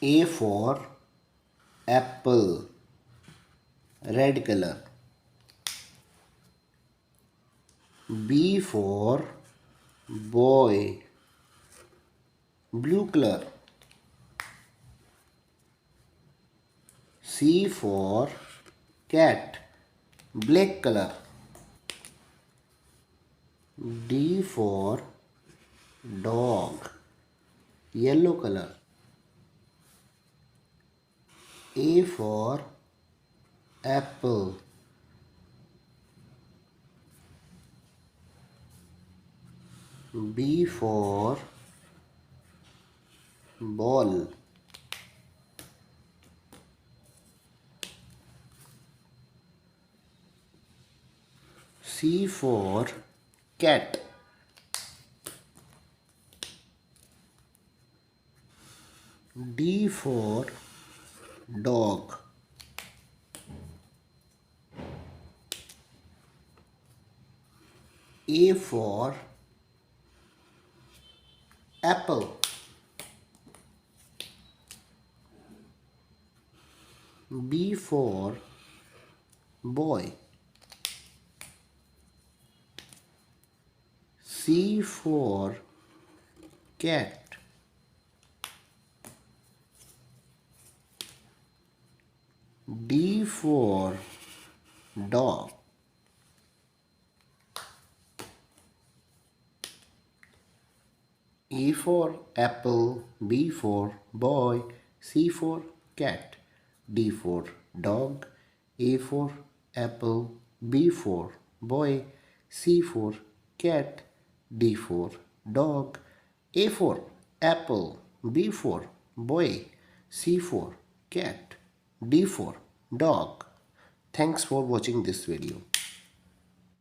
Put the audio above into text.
A for apple, red color. B for boy, blue color. C for cat, black color. D for dog, yellow color. A for apple. B for ball. C for cat. D for dog. A for apple. B for boy. C for cat. D for dog. A for apple, B for boy, C for cat, D for dog. A for apple, B for boy, C for cat, D for dog. A for apple, B for boy, C for cat, D for dog. Thanks for watching this video.